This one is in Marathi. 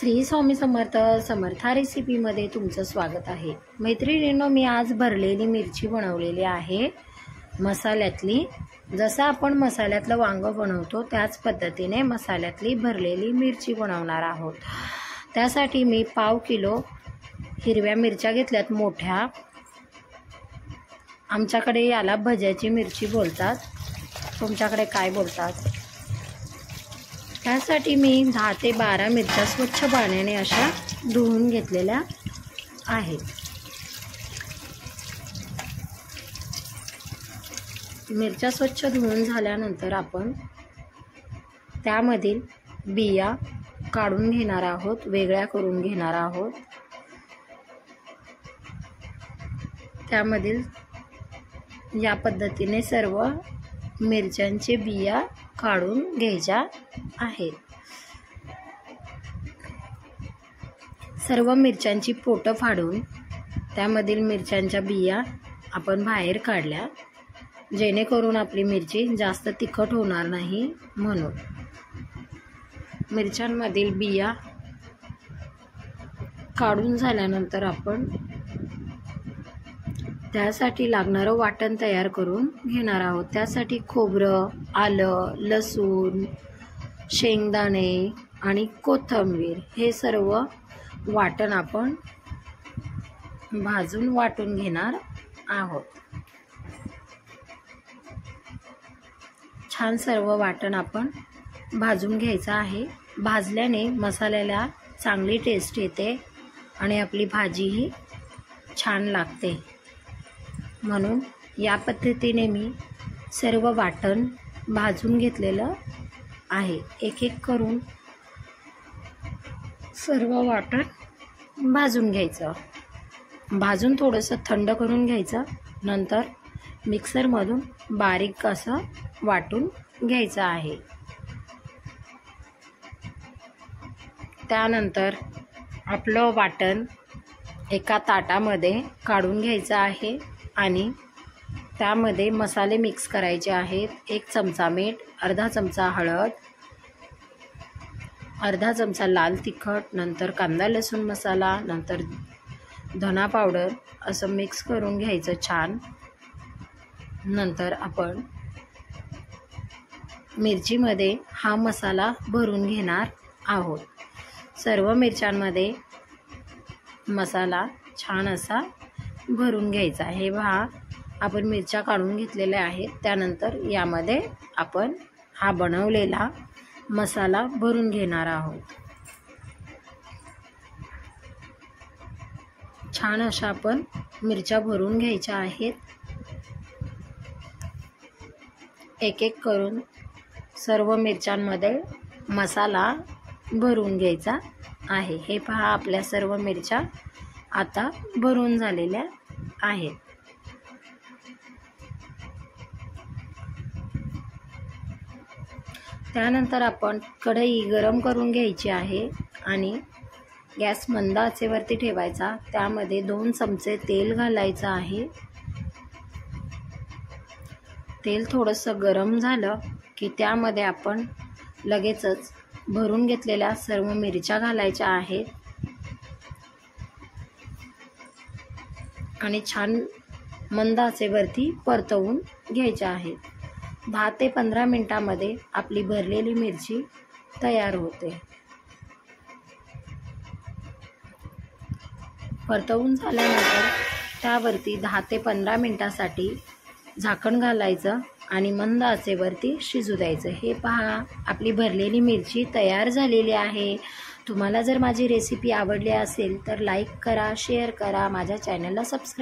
श्री स्वामी समर्थ समर्था रेसिपीमध्ये तुमचं स्वागत आहे। मैत्रिणींनो, मी आज भरलेली मिरची बनवलेली आहे मसाल्यातली। जसं आपण मसाल्यातलं वांग बनवतो त्याच पद्धतीने मसाल्यातली भरलेली मिरची बनवणार आहोत। त्यासाठी मी पाव किलो हिरव्या मिरच्या घेतल्यात मोठ्या। आमच्याकडे याला भज्याची मिरची बोलतात, तुमच्याकडे काय बोलतात? त्यासाठी मी 10 ते 12 मिरच्या स्वच्छ पाण्याने अशा धुवून घेतलेल्या आहेत। मिरच्या स्वच्छ धुवून झाल्यानंतर आपण त्यामधील बिया काढून घेणार आहोत, वेगळ्या करून घेणार आहोत। त्यामधील या पद्धतीने सर्व मिरच्यांचे बिया काढून घ्यायच्या आहेत। सर्व मिरच्यांची पोटं फाडून त्यामधील मिरच्यांच्या बिया आपण बाहेर काढल्या, जेणेकरून आपली मिरची जास्त तिखट होणार नाही म्हणून। मिरच्यांमधील बिया काढून झाल्यानंतर आपण त्यासाठी लागणारं वाटण तयार करून घेणार आहोत। त्यासाठी खोबरं, आलं, लसूण, शेंगदाणे आणि कोथिंबीर हे सर्व वाटण आपण भाजून वाटून घेणार आहोत। छान सर्व वाटण आपण भाजून घ्यायचं आहे। भाजल्याने मसाल्याला चांगली टेस्ट येते आणि आपली भाजीही छान लागते, म्हणून या पद्धतीने मी सर्व वाटण भाजून घेतलेलं आहे। एक एक करून सर्व वाटण भाजून घ्यायचं। भाजून थोडंसं थंड करून घ्यायचं, नंतर मिक्सरमधून बारीक असं वाटून घ्यायचं आहे। त्यानंतर आपलं वाटण एका ताटामध्ये काढून घ्यायचं आहे आणि त्यामध्ये मसाले मिक्स करायचे आहेत। 1 चमचा मीठ, अर्धा चमचा हळद, अर्धा चमचा लाल तिखट, नंतर कांदा लसूण मसाला, नंतर धना पावडर असं मिक्स करून घ्यायचं छान। नंतर आपण मिरचीमध्ये हा मसाला भरून घेणार आहोत। सर्व मिरच्यांमध्ये मसाला छान असा भरून घ्यायचा। हे पहा, आपण मिरच्या काढून घेतलेल्या आहेत। त्यानंतर यामध्ये आपण हा बनवलेला मसाला भरून घेणार आहोत। छान अशा आपण मिरच्या भरून घ्यायच्या आहेत। एक एक करून सर्व मिरच्यांमध्ये मसाला भरून घ्यायचा आहे। हे पहा, आपल्या सर्व मिरच्या आता भरून झालेल्या आहेत। त्यानंतर आपण कढई गरम करून घ्यायची आहे आणि गॅस मंद आचेवरती ठेवायचा। त्यामध्ये 2 चमचे तेल घालायचं आहे। तेल थोडंसं गरम झालं की त्यामध्ये आपण लगेचच भरून घेतलेल्या सर्व मिरच्या घालायच्या आहेत आणि छान मंद आचेवरती परतवून घ्यायच्या आहेत। 10 ते 15 मिनिटांमध्ये आपली भरलेली मिरची तयार होते। परतवून झाल्यानंतर त्यावरती 10 ते 15 मिनिटांसाठी झाकण घालायचं आणि मंद आचेवरती शिजू द्यायचं। हे पहा, आपली भरलेली मिरची तयार झालेली आहे। तुम्हाला जर माझी रेसिपी आवडली असेल तर लाईक करा, शेअर करा, माझ्या चॅनलला सबस्क्राईब